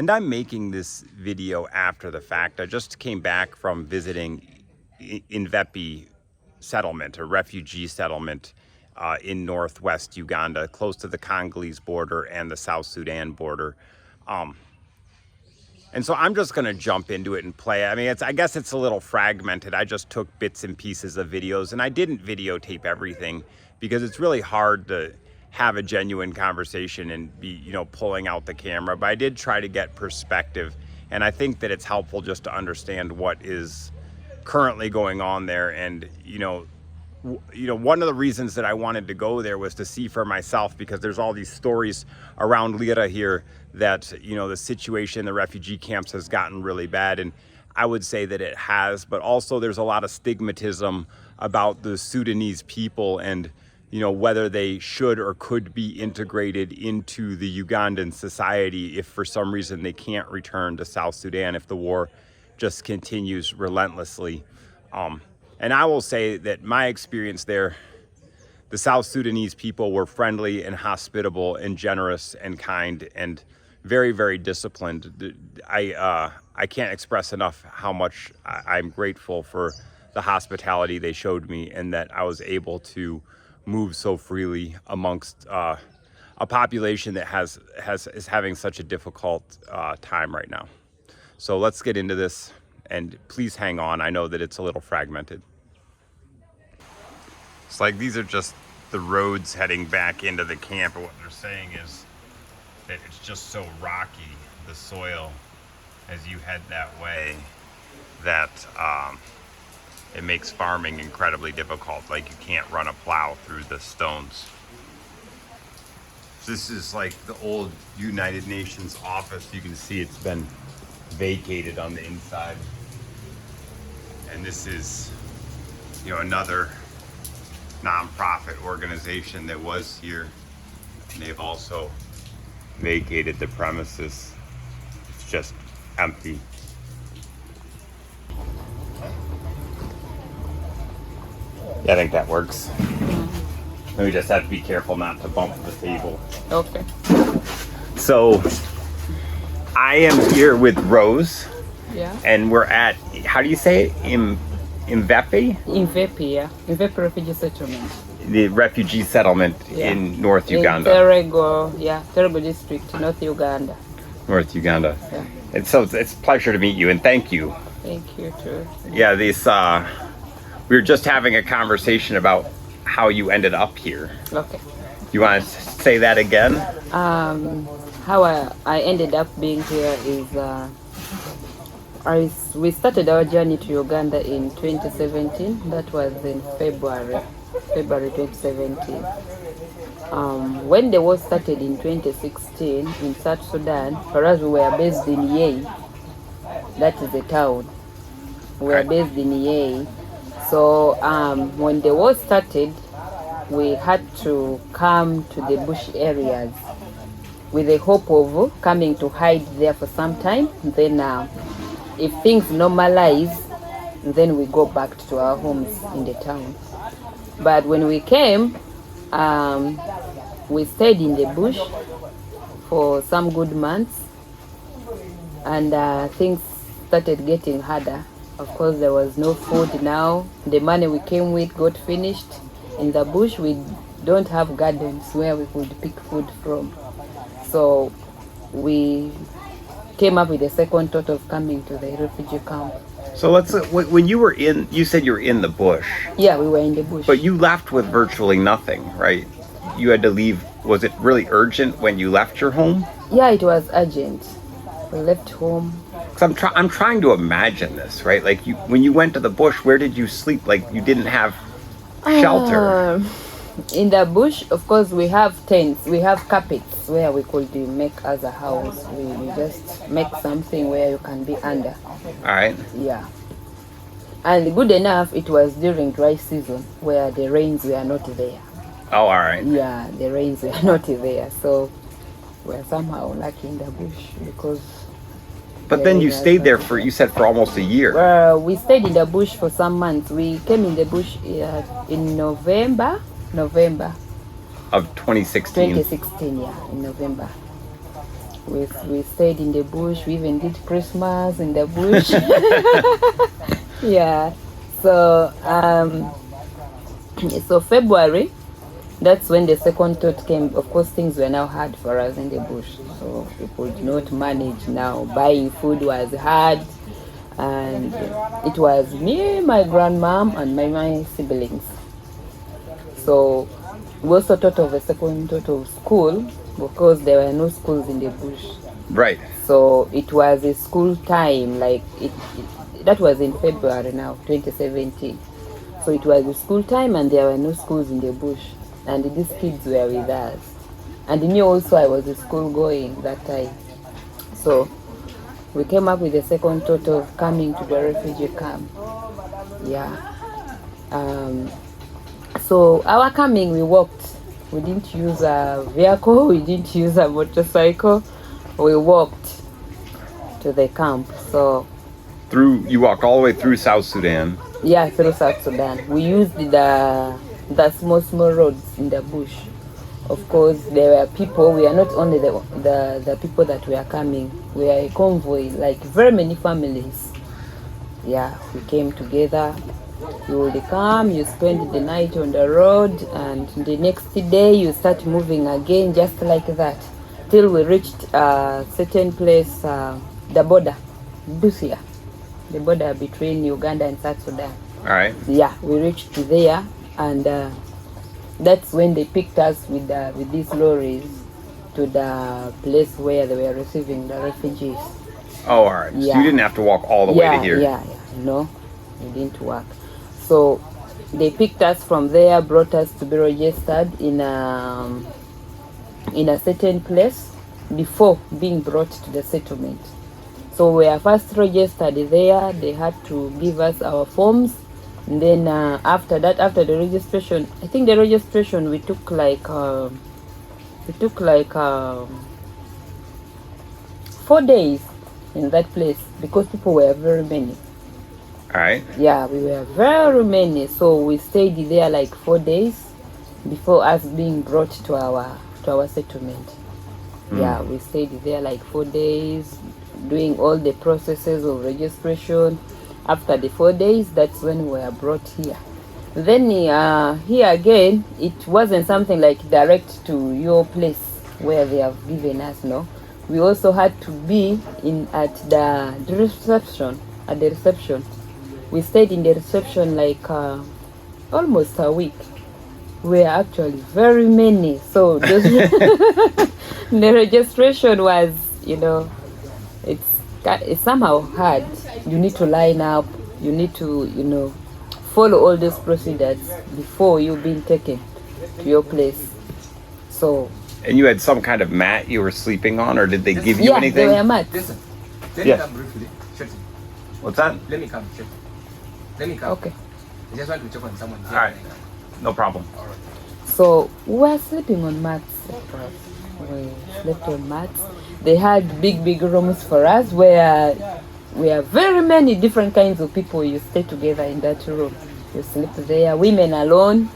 And I'm making this video after the fact. I just came back from visiting Refugee settlement, a refugee settlement in northwest Uganda, close to the Congolese border and the South Sudan border. And so I'm just going to jump into it and play. I mean, I guess it's a little fragmented. I just took bits and pieces of videos, and I didn't videotape everything because it's really hard to have a genuine conversation and be, pulling out the camera. But I did try to get perspective, and I think that it's helpful just to understand what is currently going on there. And, one of the reasons that I wanted to go there was to see for myself, because there's all these stories around Lira here that, the situation in the refugee camps has gotten really bad. And I would say that it has, but also there's a lot of stigmatism about the Sudanese people and, whether they should or could be integrated into the Ugandan society if for some reason they can't return to South Sudan if the war just continues relentlessly. And I will say that my experience there, the South Sudanese people were friendly and hospitable and generous and kind and very, very disciplined. I can't express enough how much I'm grateful for the hospitality they showed me, and that I was able to move so freely amongst a population that is having such a difficult time right now. So let's get into this, and please hang on. I know that it's a little fragmented. It's like these are just the roads heading back into the camp, and what they're saying is that it's just so rocky, the soil, as you head that way, that it makes farming incredibly difficult. Like you can't run a plow through the stones. This is like the old United Nations office. You can see it's been vacated on the inside. And this is, another nonprofit organization that was here. And they've also vacated the premises. It's just empty. Yeah, I think that works. We just have to be careful not to bump the table. Okay. So I am here with Rose. Yeah. And we're at, how do you say it? Imvepe? Imvepe, yeah. Imvepe refugee settlement. The refugee settlement in North Uganda. Terego district, North Uganda. North Uganda. Yeah. And so it's a pleasure to meet you, and thank you. Thank you too. Yeah, we were just having a conversation about how you ended up here. Okay. You want to say that again? How I ended up being here is we started our journey to Uganda in 2017. That was in February 2017. When the war started in 2016 in South Sudan, for us we were based in Yei. That is the town. We were based in Yei. So when the war started, we had to come to the bush areas with the hope of coming to hide there for some time. Then if things normalize, then we go back to our homes in the town. But when we came, we stayed in the bush for some good months, and things started getting harder. Of course, there was no food now. The money we came with got finished. In the bush, we don't have gardens where we could pick food from. So we came up with a second thought of coming to the refugee camp. So when you were you said you were in the bush. Yeah, we were in the bush. But you left with virtually nothing, right? You had to leave. Was it really urgent when you left your home? Yeah, it was urgent. We left home. I'm trying to imagine this, right? Like when you went to the bush, where did you sleep? Like you didn't have shelter. In the bush, of course, we have tents. We have carpets where we could make as a house. We just make something where you can be under. All right. Yeah. And good enough, it was during dry season where the rains were not there. Oh, all right. Yeah, the rains were not there. So we're somehow lucky in the bush because... But then you stayed there you said for almost a year. We stayed in the bush for some months. We came in the bush in November of 2016. 2016, yeah, in November. We stayed in the bush. We even did Christmas in the bush. Yeah. So so February, that's when the second thought came. Of course, things were now hard for us in the bush, so we could not manage now. Buying food was hard, and it was me, my grandmom, and my siblings. So we also thought of a second thought of school because there were no schools in the bush. Right. So it was a school time, like that was in February now, 2017. So it was a school time and there were no schools in the bush. And these kids were with us. And me also, I was a school going that time. So we came up with the second thought of coming to the refugee camp. Yeah. So our coming, we walked. We didn't use a vehicle. We didn't use a motorcycle. We walked to the camp. So You walked all the way through South Sudan. yeah, through South Sudan. We used the small roads in the bush. Of course, there were people. We are not only the people that were coming. We are a convoy, like very many families. Yeah, we came together. You will come, you spend the night on the road, and the next day you start moving again, just like that, till we reached a certain place, the border, Busia, the border between Uganda and South Sudan. All right. Yeah, we reached there, and that's when they picked us with these lorries to the place where they were receiving the refugees. Oh, all right. Yeah. So you didn't have to walk all the way to here. Yeah. No, we didn't work. So they picked us from there, brought us to be registered in a certain place before being brought to the settlement. So we were first registered there. They had to give us our forms. And then after that, after the registration, I think the registration we took like 4 days in that place because people were very many. All right. Yeah, we were very many. So we stayed there like 4 days before us being brought to our settlement. Yeah, we stayed there like 4 days, doing all the processes of registration. After the 4 days, that's when we were brought here. Then here again, it wasn't something like direct to your place where they have given us, no. We also had to be at the reception. At the reception, we stayed in the reception like almost a week. We are actually very many, so the registration was, it's somehow hard. You need to line up. You need to, follow all those procedures before you being taken to your place. So. And you had some kind of mat you were sleeping on, or did they give you anything? Yeah, there were mats. Listen, let me come briefly. What's that? Let me come. Let me come. Okay. I just want to check on someone. All right. No problem. All right. So we were sleeping on mats. We slept on mats. They had big rooms for us where we are very many different kinds of people. You stay together in that room. You sleep there. Women alone,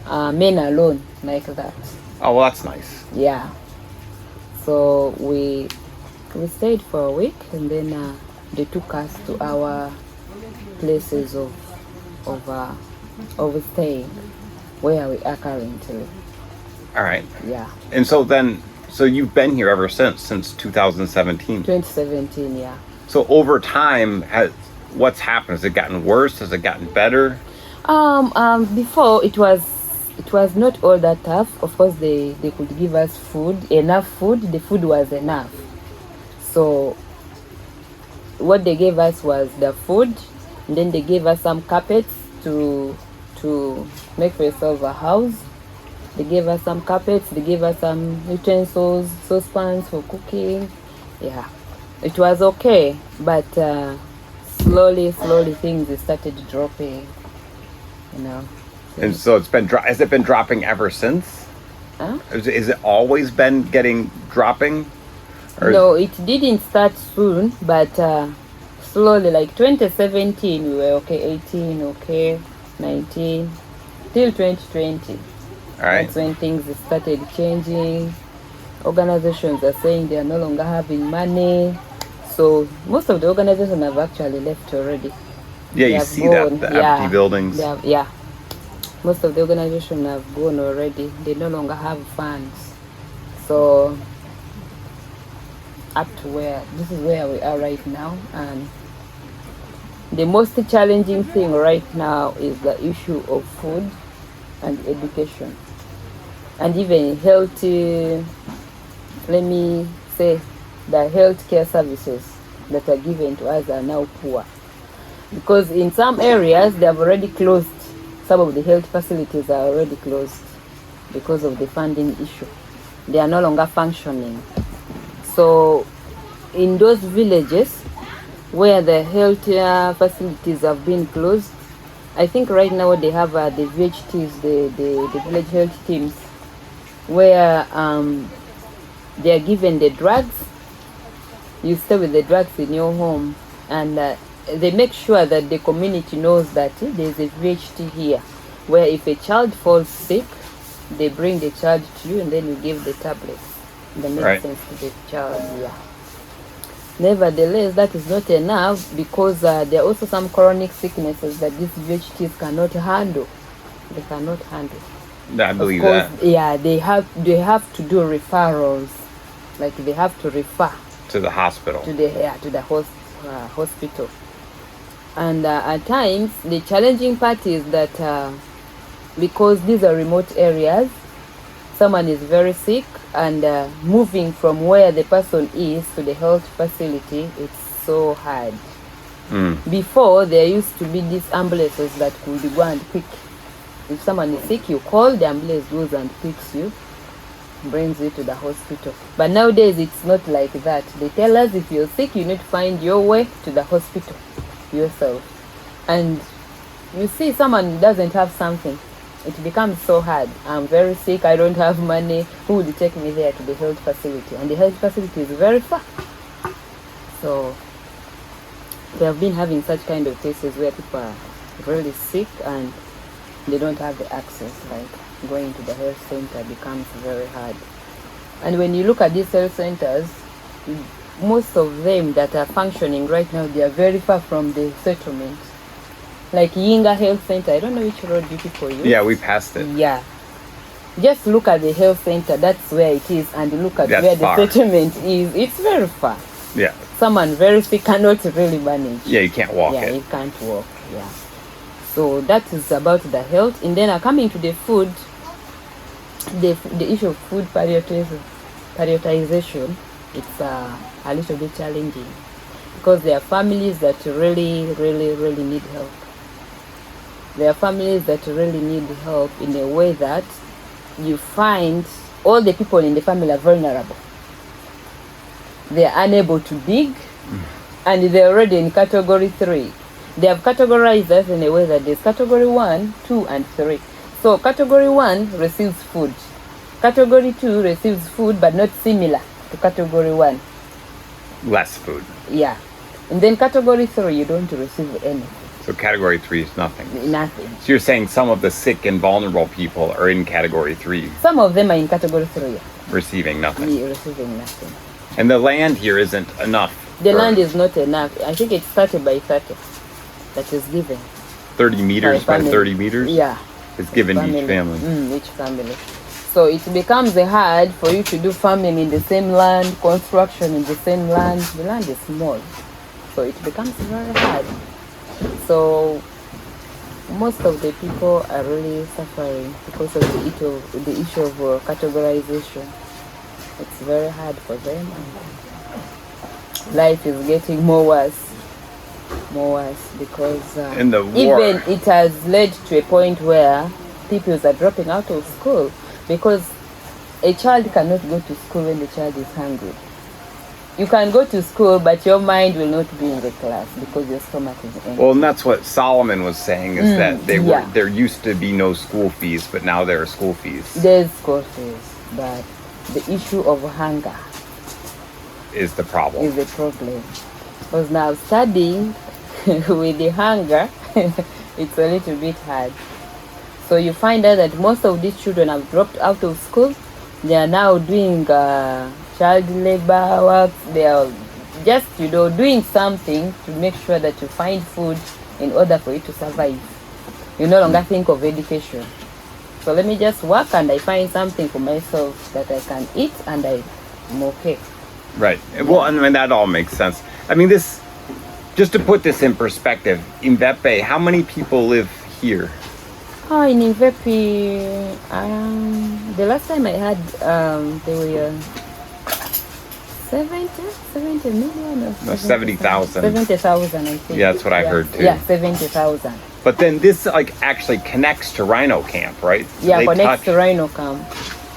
men alone, like that. Oh, well, that's nice. Yeah. So we stayed for a week, and then they took us to our places of staying, where we are currently. All right. Yeah. And so you've been here ever since 2017. 2017, yeah. So over time, what's happened? Has it gotten worse? Has it gotten better? Before it was not all that tough. Of course, they could give us enough food. The food was enough. So what they gave us was the food, and then they gave us some carpets to make for yourself a house. They gave us some carpets. They gave us some utensils, saucepans for cooking. Yeah, it was okay, but slowly things started dropping. And so has it been dropping ever since? Huh? Is it always been dropping? Or No, it didn't start soon, but slowly, like 2017, we were okay, 18, okay, 19, till 2020. All right. That's when things started changing. Organizations are saying they are no longer having money. So most of the organizations have actually left already. Yeah, They you have see that, gone. the Yeah, empty buildings. they have, yeah. Most of the organizations have gone already. They no longer have funds. So up to where this is where we are right now, and the most challenging thing right now is the issue of food and education, and even health. Let me say, the healthcare services that are given to us are now poor, because in some areas they have already closed. Some of the health facilities are already closed because of the funding issue. They are no longer functioning. So in those villages where the health facilities have been closed, I think right now they have the VHTs, the village health teams, where they are given the drugs. You stay with the drugs in your home, and they make sure that the community knows that there's a VHT here, where if a child falls sick, they bring the child to you, and then you give the tablets, the medicines to the child. Yeah. Nevertheless, that is not enough, because there are also some chronic sicknesses that these VHTs cannot handle. They cannot handle. I believe Of course, that. yeah, they have to do referrals, like they have to refer To the hospital. to the hospital. And at times, the challenging part is that because these are remote areas, someone is very sick, and moving from where the person is to the health facility, it's so hard. Before, there used to be these ambulances that could go and pick. If someone is sick, you call, the ambulance goes and picks you, brings you to the hospital. But nowadays, it's not like that. They tell us if you're sick, you need to find your way to the hospital yourself. And you see, someone doesn't have something, it becomes so hard. I'm very sick, I don't have money. Who would take me there to the health facility? And the health facility is very far. So we have been having such kind of cases where people are really sick and they don't have the access. Like going to the health center becomes very hard. And when you look at these health centers, most of them that are functioning right now, they are very far from the settlement. Like Yinga Health Center, I don't know which road you people use. Yeah, we passed it. Yeah. Just look at the health center, that's where it is, and look at where far. the settlement is. It's very far. Yeah. Someone very sick cannot really manage. Yeah, you can't walk Yeah, it. you can't walk. Yeah. So that is about the health. And then coming to the food, the issue of food prioritization, it's a little bit challenging, because there are families that really need help. There are families that really need help in a way that you find all the people in the family are vulnerable. They are unable to dig, and they're already in category 3. They have categorized us in a way that there's category 1, 2, and 3. So category 1 receives food. Category 2 receives food, but not similar to category 1. Less food. Yeah. And then category 3, you don't receive anything. So category 3 is nothing. Nothing. So you're saying some of the sick and vulnerable people are in category 3, Some of them are in category 3. receiving nothing. Yeah, receiving nothing. And the land here isn't enough. The for land is not enough. I think it's 30 by 30 that is given. 30 meters by family. 30 meters? Yeah. It's given each family. Each family. So it becomes hard for you to do farming in the same land, construction in the same land. The land is small. So it becomes very hard. So most of the people are really suffering because of the issue of categorization. It's very hard for them. Life is getting more worse because In the war. even it has led to a point where people are dropping out of school, because a child cannot go to school when the child is hungry. You can go to school, but your mind will not be in the class because your stomach is empty. Well, and that's what Solomon was saying, is that yeah. there used to be no school fees, but now there are school fees. There's school fees, but the issue of hunger Is the problem. is the problem. Because now studying with the hunger, it's a little bit hard. So you find out that most of these children have dropped out of school, They are now doing child labor work. They are just, doing something to make sure that you find food in order for you to survive. You no longer think of education. So let me just work and I find something for myself that I can eat and I'm okay. Right. Well, I mean, that all makes sense. I mean, just to put this in perspective, in Mvepe, how many people live here? In Mvepe, the last time I had, there were 70 million or No, 70,000. 70,000, I think. Yeah, that's what I heard too. Yeah, 70,000. But then this actually connects to Rhino Camp, right? So Yeah, they connects touch, to Rhino Camp.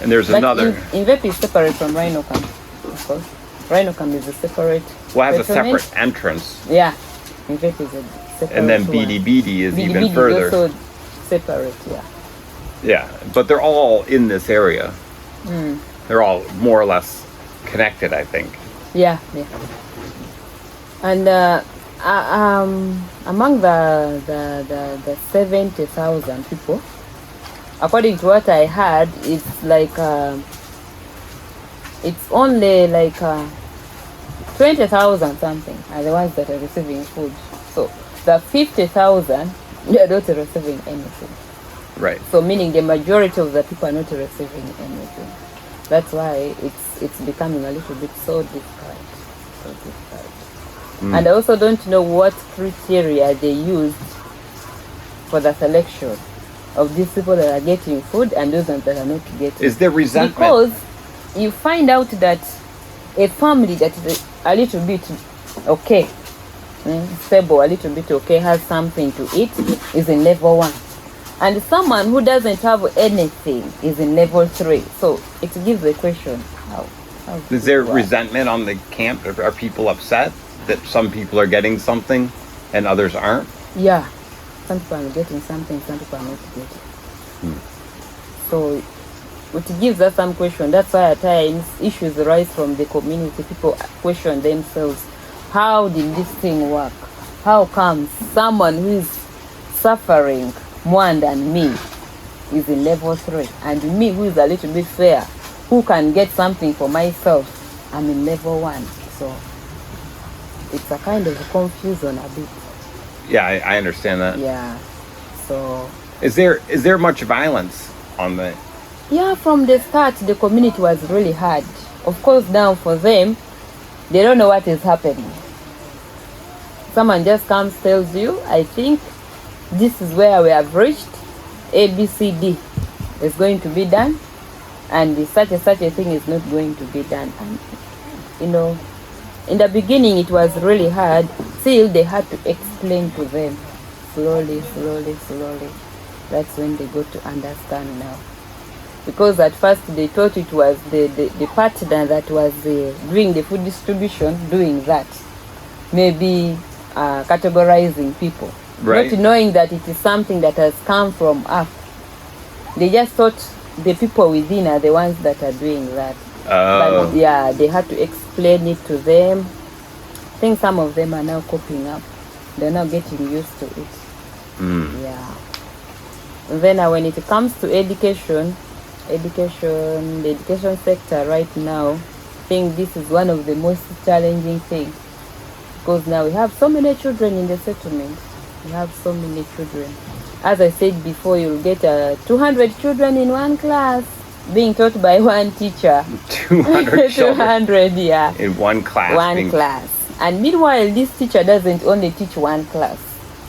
and there's But another. Mvepe is separate from Rhino Camp, of course. Rhino Camp is a separate. Well, it has a settlement. separate entrance. Yeah, Mvepe is a separate. And then one. BDBD is even BDBD further. is also separate, yeah. Yeah, but they're all in this area. Mm. They're all more or less connected, I think. Yeah. And among the 70,000 people, according to what I heard, it's like it's only like 20,000 something are the ones that are receiving food. So the 50,000, they are not receiving anything. Right. So meaning the majority of the people are not receiving anything. That's why it's becoming a little bit so difficult. And I also don't know what criteria they used for the selection of these people that are getting food and those that are not getting. Is there resentment? Because you find out that a family that is a little bit okay, stable, a little bit okay, has something to eat, is in level 1. And someone who doesn't have anything is in level 3. So it gives a question, how Is there work? resentment on the camp? Are people upset that some people are getting something and others aren't? Yeah, some people are getting something, some people are not getting. So it gives us some question. That's why at times issues arise from the community. People question themselves, how did this thing work? How come someone who is suffering more than me is in level 3, and me, who is a little bit fair, who can get something for myself, I'm in level 1. So it's a kind of confusion a bit. Yeah, I understand that. Yeah. So Is there much violence on the? yeah, from the start the community was really hard. Of course, now for them, they don't know what is happening. Someone just comes, tells you, I think this is where we have reached, ABCD is going to be done, and such a thing is not going to be done. And in the beginning it was really hard, still they had to explain to them slowly. That's when they got to understand now. Because at first they thought it was the partner that was doing the food distribution, doing that, maybe categorizing people. Right. Not knowing that it is something that has come from up. They just thought the people within are the ones that are doing that. Oh. But yeah, they had to explain it to them. I think some of them are now coping up. They're now getting used to it. Yeah. And then when it comes to education, the education sector right now, I think this is one of the most challenging things. Because now we have so many children in the settlement. We have so many children. As I said before, you'll get 200 children in one class being taught by one teacher. 200 children 200, yeah. in one class. One class. And meanwhile, this teacher doesn't only teach one class.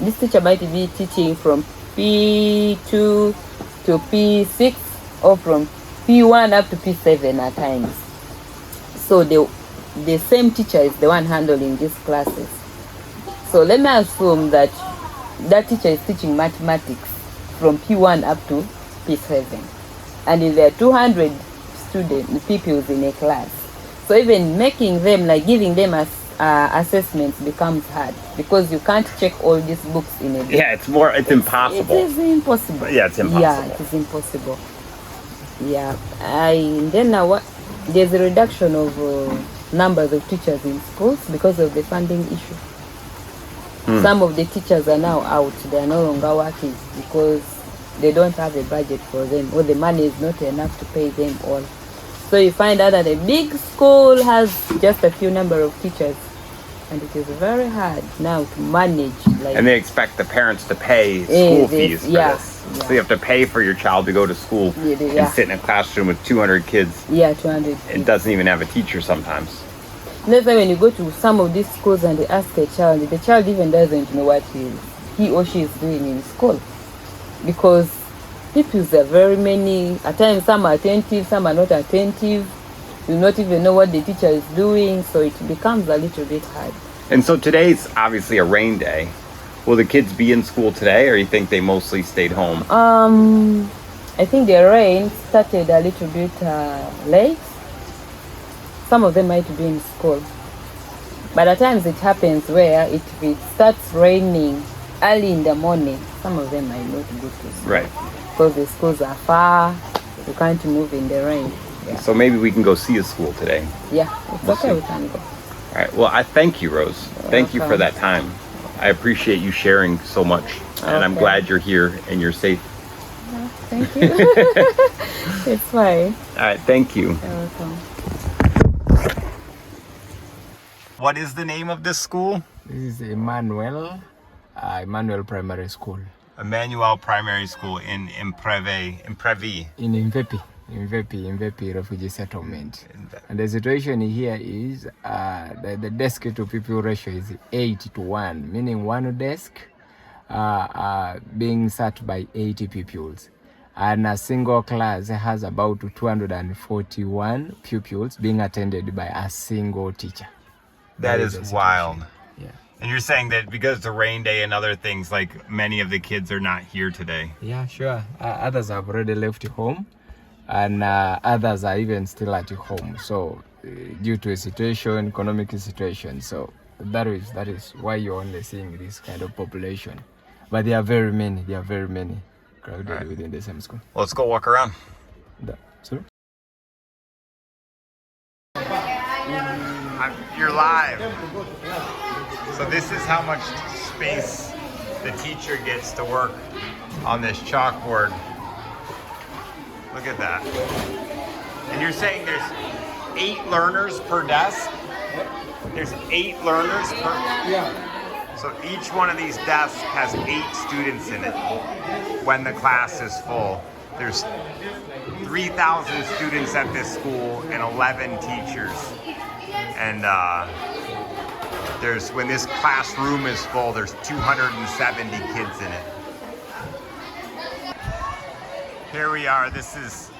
This teacher might be teaching from P2 to P6 or from P1 up to P7 at times. So the same teacher is the one handling these classes. So let me assume that teacher is teaching mathematics from P1 up to P7. And there are 200 pupils in a class. So even making them, like giving them assessments becomes hard, because you can't check all these books in a day. Yeah, it's impossible. It is impossible. Yeah, it's impossible. Yeah, it is impossible. Yeah. Then now there's a reduction of numbers of teachers in schools because of the funding issue. Some of the teachers are now out. They are no longer working because they don't have a budget for them, or the money is not enough to pay them all. So you find out that a big school has just a few number of teachers, and it is very hard now to manage. Like, And they expect the parents to pay school fees for yeah, this. yeah. So you have to pay for your child to go to school Yeah. and sit in a classroom with 200 kids. Yeah, 200 It kids. doesn't even have a teacher sometimes. That's why when you go to some of these schools and they ask a child, the child even doesn't know what he or she is doing in school. Because pupils are very many. At times some are attentive, some are not attentive. You not even know what the teacher is doing, so it becomes a little bit hard. And so today's obviously a rain day. Will the kids be in school today, or you think they mostly stayed home? I think the rain started a little bit late. Some of them might be in school. But at times it happens where if it starts raining early in the morning, some of them might not go to school. Right. Because the schools are far, you can't move in the rain. Yeah, So maybe we can go see a school today. yeah, it's We'll okay, see. we can go. All right. Well, I thank you, Rose. Thank you for that time. I appreciate you sharing so much. And I'm Okay. glad you're here and you're safe. Thank you. It's fine. All right. Thank you. You're welcome. What is the name of this school? This is Emmanuel Primary School Emmanuel Primary School in Imprevi. in Mvepi Refugee Settlement. And the situation here is the desk to pupil ratio is 8-1, meaning one desk being sat by 80 pupils. And a single class has about 241 pupils being attended by a single teacher. That the is situation. wild. Yeah. And you're saying that because it's a rain day and other things, like many of the kids are not here today. Yeah, sure. Others have already left home, and others are even still at home. So, due to a situation, economic situation, so that is why you're only seeing this kind of population. But there are very many. Crowded Right. within the same school. Well, let's go walk around. Sorry? You're live. So this is how much space the teacher gets to work on this chalkboard. Look at that. And you're saying there's 8 learners per desk? There's 8 learners per... Yeah. So each one of these desks has 8 students in it when the class is full. There's 3,000 students at this school and 11 teachers. And when this classroom is full, there's 270 kids in it. Here we are. This is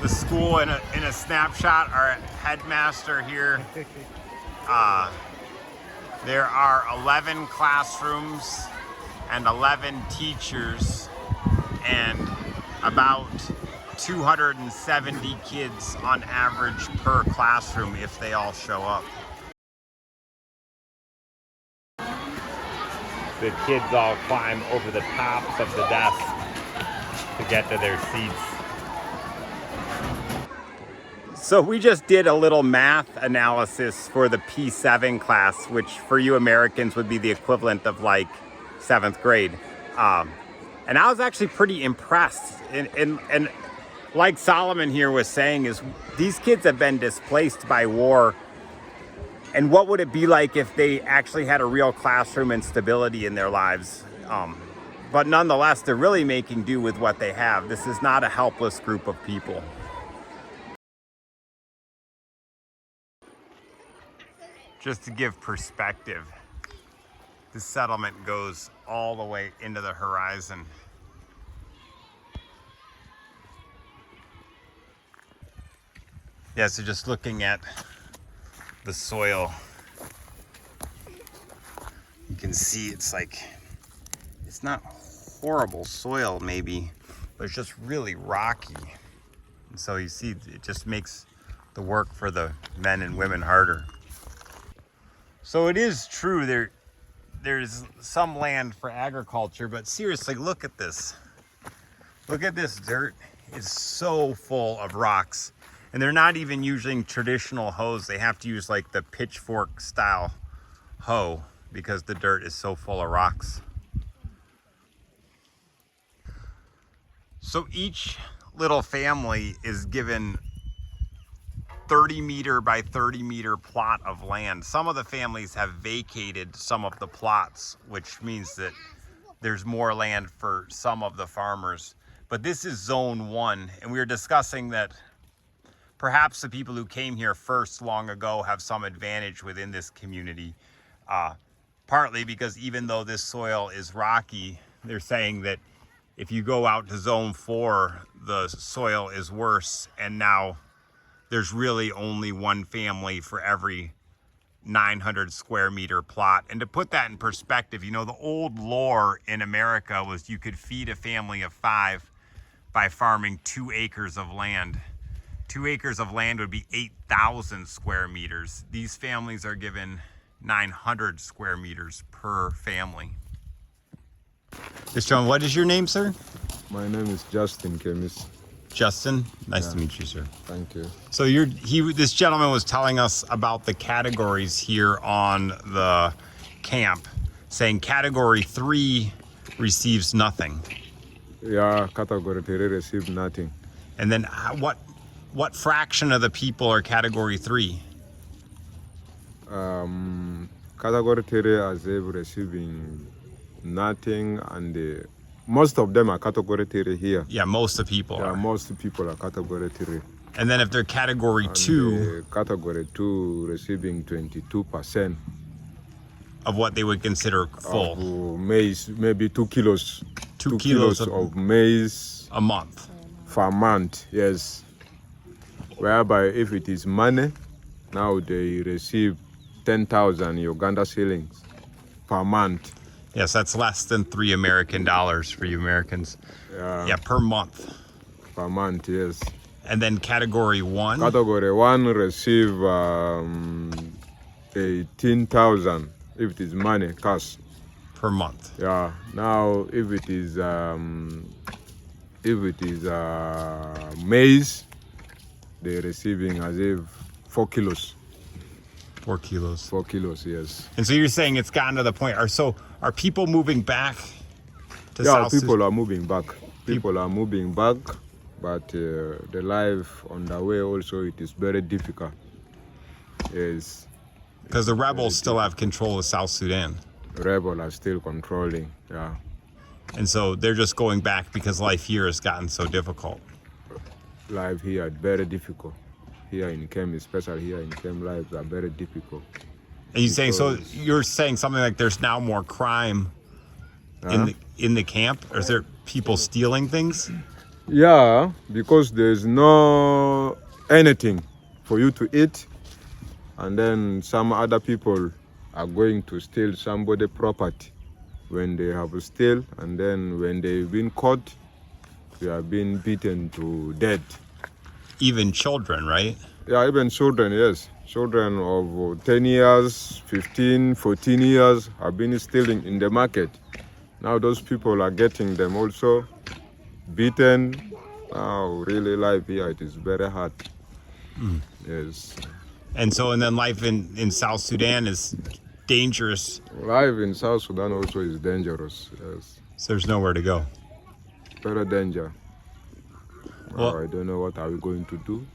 the school in a snapshot. Our headmaster here. There are 11 classrooms and 11 teachers and about 270 kids on average per classroom if they all show up. The kids all climb over the tops of the desks to get to their seats. So we just did a little math analysis for the P7 class, which for you Americans would be the equivalent of like 7th grade. And I was actually pretty impressed. And like Solomon here was saying, is these kids have been displaced by war. And what would it be like if they actually had a real classroom and stability in their lives? But nonetheless, they're really making do with what they have. This is not a helpless group of people. Just to give perspective, this settlement goes all the way into the horizon. Yeah, so just looking at the soil, you can see it's not horrible soil maybe, but it's just really rocky. And so you see, it just makes the work for the men and women harder. So it is true there's some land for agriculture, but seriously, look at this. Look at this dirt. It's so full of rocks. And they're not even using traditional hoes. They have to use like the pitchfork style hoe because the dirt is so full of rocks. So each little family is given 30 meter by 30 meter plot of land. Some of the families have vacated some of the plots, which means that there's more land for some of the farmers. But this is zone 1, and we were discussing that perhaps the people who came here first long ago have some advantage within this community. Partly because even though this soil is rocky, they're saying that if you go out to zone 4, the soil is worse, and now there's really only one family for every 900 square meter plot. And to put that in perspective, you know, the old lore in America was you could feed a family of 5 by farming 2 acres of land. 2 acres of land would be 8,000 square meters. These families are given 900 square meters per family. Mr. John, what is your name, sir? My name is Justin Kemis. Justin, nice to meet you, sir. Thank you. So this gentleman was telling us about the categories here on the camp, saying category 3 receives nothing. Yeah, category 3 receive nothing. And then what fraction of the people are category 3? Category 3 are receiving nothing, and most of them are category 3 here. Yeah, most of the people Yeah, are. most people are category 3. And then if they're category 2, Category 2 receiving 22% of what they would consider full, of maize, maybe 2 kilos. 2 kilos kilos of maize a month. per month, yes. Whereby if it is money, now they receive 10,000 Uganda shillings per month. Yes, that's less than $3 American for you Americans. Yeah, per month. Per month, yes. And then category 1, Category 1 receive 18,000 if it is money, cash. per month. Yeah. Now if it is maize, they're receiving as if 4 kilos. 4 kilos. 4 kilos, yes. And so you're saying it's gotten to the point. Are people moving back to Yeah, South people are moving back. People are moving back, but the life on the way also, it is very difficult. Yes, Because the rebels still have control of South Sudan. rebels are still controlling. Yeah, And so they're just going back because life here has gotten so difficult. life here is very difficult. Here in Kem, especially here in Kem, lives are very difficult. And you're saying something like there's now more crime in the camp? Or is there people stealing things? Yeah, because there's no anything for you to eat, and then some other people are going to steal somebody's property when they have steal, and then when they've been caught, they have been beaten to death. Even children, right? Yeah, even children, yes. Children of 10 years, 15, 14 years have been stealing in the market. Now those people are getting them also beaten. Now really life here, it is very hard. Yes. And then life in South Sudan is dangerous. Life in South Sudan also is dangerous. Yes. So there's nowhere to go. Very danger. Well- I don't know what are we going to do.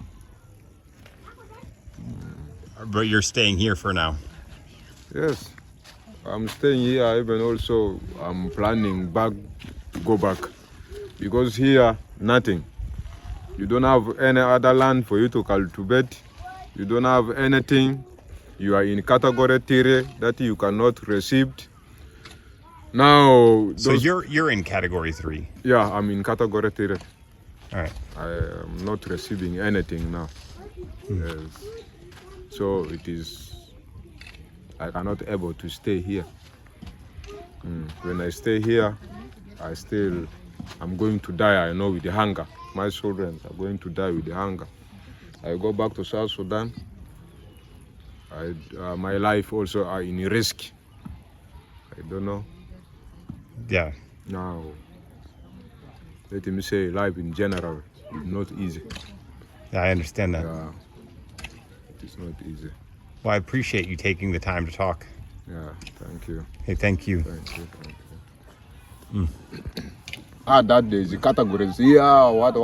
But you're staying here for now. Yes. I'm staying here, even also I'm planning to go back. Because here, nothing. You don't have any other land for you to cultivate. You don't have anything. You are in category 3 that you cannot receive. Now, So you're in category 3. yeah, I'm in category 3. All right. I am not receiving anything now. Yes. So it is, I cannot able to stay here. When I stay here, I'm going to die, I know, with the hunger. My children are going to die with the hunger. I go back to South Sudan. My life also are in risk. I don't know. Yeah. Now, let me say life in general is not easy. Yeah, I understand that. Yeah, it is not easy. Well, I appreciate you taking the time to talk. Yeah, thank you. Hey, thank you. Thank you. That is the categories. Yeah, what?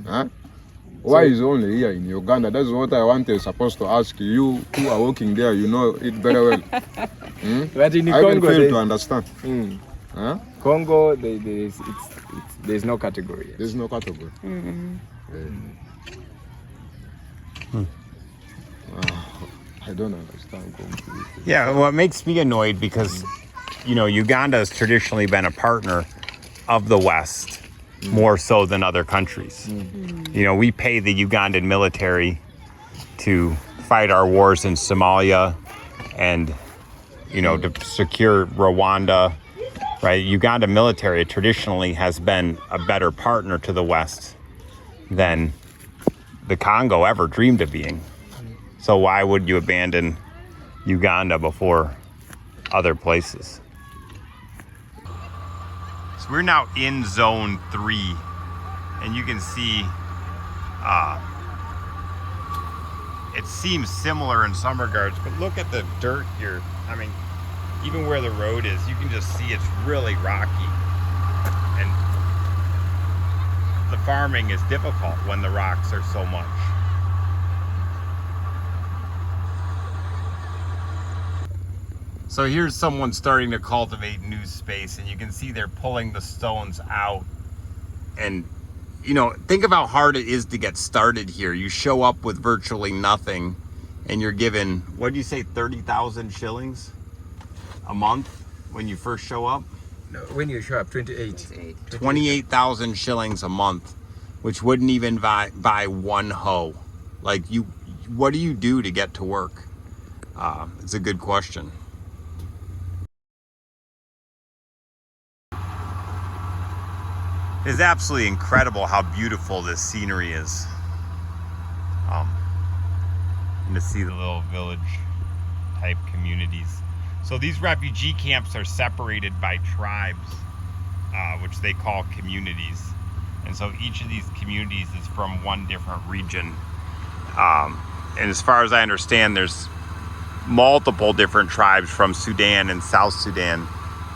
Huh? Why is only here in Uganda? That's what I wanted supposed to ask you who are working there. You know it very well. But in I even Congo, fail to understand. Huh? Congo, there's no category. Yes. There's no category. I don't understand completely. Yeah, well, it makes me annoyed because, you know, Uganda has traditionally been a partner of the West more so than other countries. You know, we pay the Ugandan military to fight our wars in Somalia and, you know, to secure Rwanda, right? Uganda military traditionally has been a better partner to the West than the Congo ever dreamed of being. So why would you abandon Uganda before other places? So we're now in zone 3, and you can see it seems similar in some regards, but look at the dirt here. I mean, even where the road is, you can just see it's really rocky. And the farming is difficult when the rocks are so much. So here's someone starting to cultivate new space, and you can see they're pulling the stones out. And, you know, think of how hard it is to get started here. You show up with virtually nothing, and you're given, what did you say, 30,000 shillings a month when you first show up? No, when you show up, 28. 28,000 shillings a month, which wouldn't even buy one hoe. Like, what do you do to get to work? It's a good question. It's absolutely incredible how beautiful this scenery is. And to see the little village type communities. So these refugee camps are separated by tribes, which they call communities. And so each of these communities is from one different region. And as far as I understand, there's multiple different tribes from Sudan and South Sudan,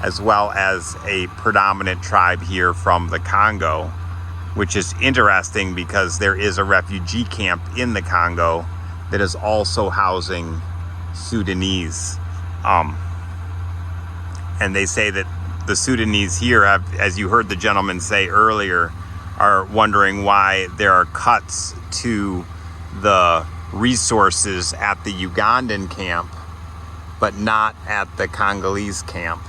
as well as a predominant tribe here from the Congo, which is interesting because there is a refugee camp in the Congo that is also housing Sudanese. And they say that the Sudanese here, as you heard the gentleman say earlier, are wondering why there are cuts to the resources at the Ugandan camp, but not at the Congolese camp.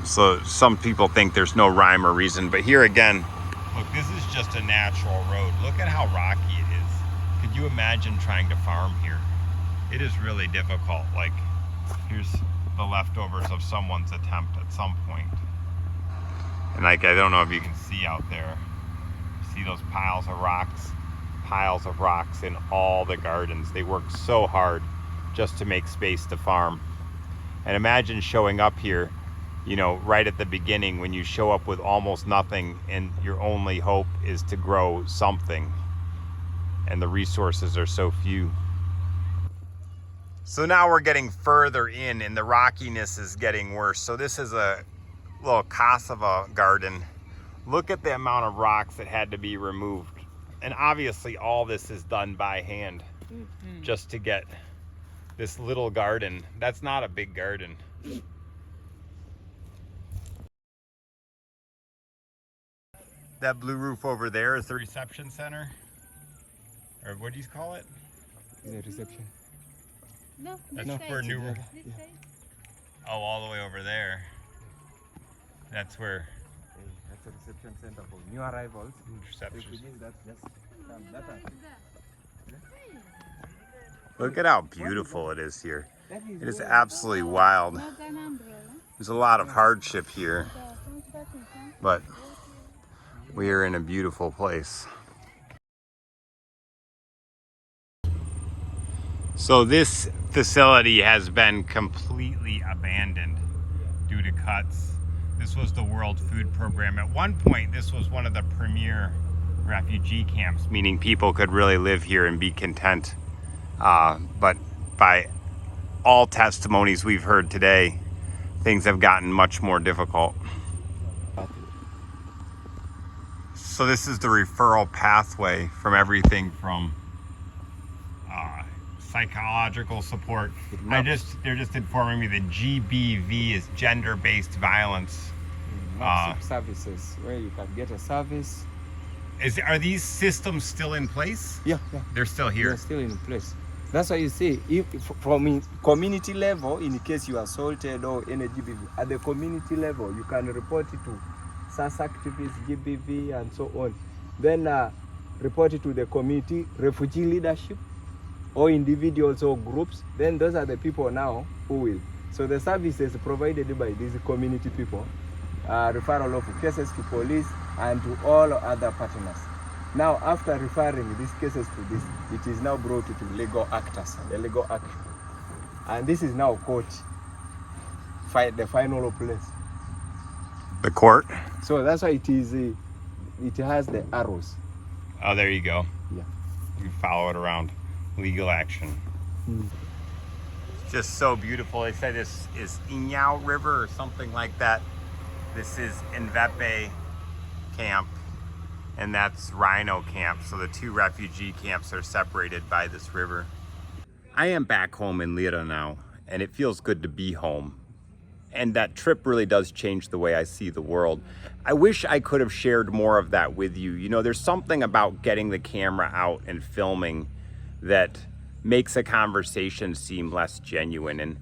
So some people think there's no rhyme or reason, but here again, look, this is just a natural road. Look at how rocky it is. Could you imagine trying to farm here? It is really difficult. Like, here's the leftovers of someone's attempt at some point. And like, I don't know if you can see out there, see those piles of rocks in all the gardens. They work so hard just to make space to farm. And imagine showing up here, you know, right at the beginning when you show up with almost nothing and your only hope is to grow something. And the resources are so few. So now we're getting further in and the rockiness is getting worse. So this is a little cassava garden. Look at the amount of rocks that had to be removed. And obviously all this is done by hand just to get this little garden. That's not a big garden. That blue roof over there is the reception center? Or what do you call it? The reception. No, That's this for side. new. This side. Oh, all the way over there. That's where That's the reception center for new arrivals. reception. That just come that way. Look at how beautiful it is here. It is absolutely wild. Not an umbrella. There's a lot of hardship here, but we are in a beautiful place. So this facility has been completely abandoned due to cuts. This was the World Food Program. At one point, this was one of the premier refugee camps, meaning people could really live here and be content. But by all testimonies we've heard today, things have gotten much more difficult. So this is the referral pathway from everything from psychological support. They're just informing me that GBV is gender-based violence. Services where you can get a service. Are these systems still in place? Yeah. They're still here. They're still in place. That's why you see, if from community level, in case you are assaulted or any GBV, at the community level, you can report it to SAS activists, GBV, and so on. Then report it to the community, refugee leadership, or individuals or groups. Then those are the people now who will. So the services provided by these community people, referral of cases to police and to all other partners. Now, after referring these cases to this, it is now brought to legal actors, the legal action. And this is now court, the final place. The court? So that's why it is. It has the arrows. Oh, there you go. Yeah. You follow it around. Legal action. It's just so beautiful. They say this is Inyao River or something like that. This is Nvepe camp, and that's Rhino camp. So the two refugee camps are separated by this river. I am back home in Lira now, and it feels good to be home. And that trip really does change the way I see the world. I wish I could have shared more of that with you. You know, there's something about getting the camera out and filming that makes a conversation seem less genuine. And,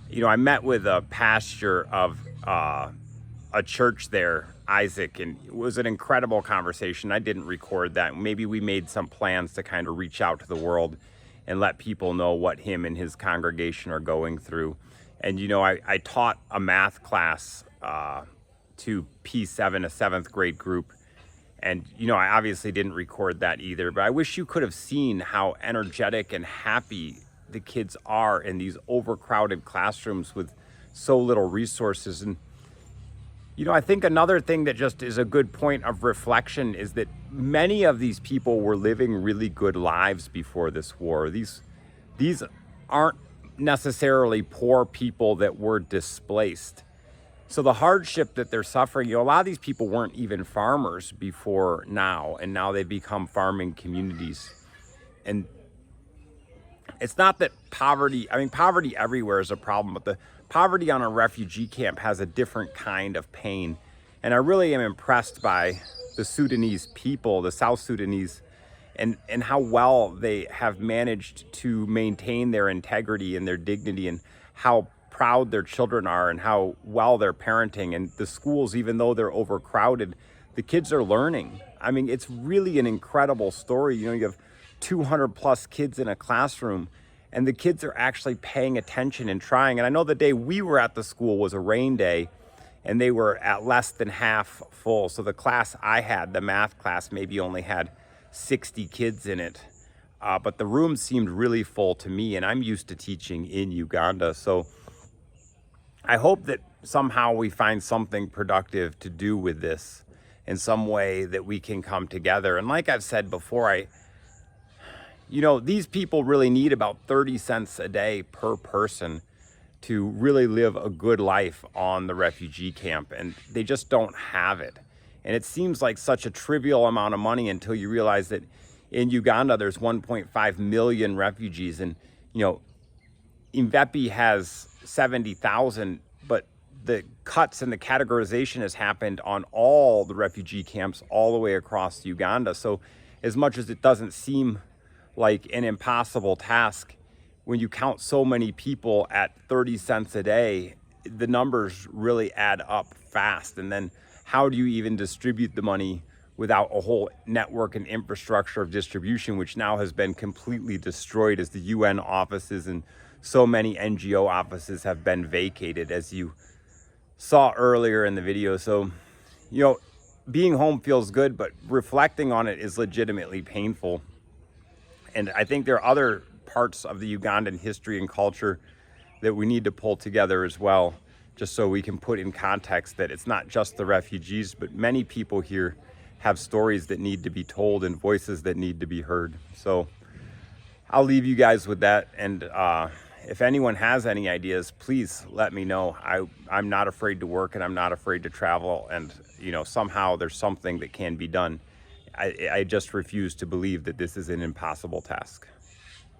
you know, I met with a pastor of a church there, Isaac, and it was an incredible conversation. I didn't record that. Maybe we made some plans to kind of reach out to the world and let people know what him and his congregation are going through. And, you know, I taught a math class to P7, a 7th grade group. And, you know, I obviously didn't record that either, but I wish you could have seen how energetic and happy the kids are in these overcrowded classrooms with so little resources. And, you know, I think another thing that just is a good point of reflection is that many of these people were living really good lives before this war. These aren't necessarily poor people that were displaced. So the hardship that they're suffering, you know, a lot of these people weren't even farmers before now, and now they've become farming communities. And it's not that poverty everywhere is a problem, but the poverty on a refugee camp has a different kind of pain. And I really am impressed by the Sudanese people, the South Sudanese, and how well they have managed to maintain their integrity and their dignity, and how proud their children are and how well they're parenting. And the schools, even though they're overcrowded, the kids are learning. I mean, it's really an incredible story. You know, you have 200 plus kids in a classroom, and the kids are actually paying attention and trying. And I know the day we were at the school was a rain day, and they were at less than half full. So the class I had, the math class, maybe only had 60 kids in it. But the room seemed really full to me, and I'm used to teaching in Uganda. So I hope that somehow we find something productive to do with this in some way that we can come together. And like I've said before, you know, these people really need about 30 cents a day per person to really live a good life on the refugee camp, and they just don't have it. And it seems like such a trivial amount of money until you realize that in Uganda there's 1.5 million refugees, and, you know, Mvepe has 70,000, but the cuts and the categorization has happened on all the refugee camps all the way across Uganda. So as much as it doesn't seem like an impossible task, when you count so many people at 30 cents a day, the numbers really add up fast. And then how do you even distribute the money without a whole network and infrastructure of distribution, which now has been completely destroyed as the UN offices and so many NGO offices have been vacated, as you saw earlier in the video. So, you know, being home feels good, but reflecting on it is legitimately painful. And I think there are other parts of the Ugandan history and culture that we need to pull together as well, just so we can put in context that it's not just the refugees, but many people here have stories that need to be told and voices that need to be heard. So I'll leave you guys with that. And if anyone has any ideas, please let me know. I'm not afraid to work, and I'm not afraid to travel. And, you know, somehow there's something that can be done. I just refuse to believe that this is an impossible task.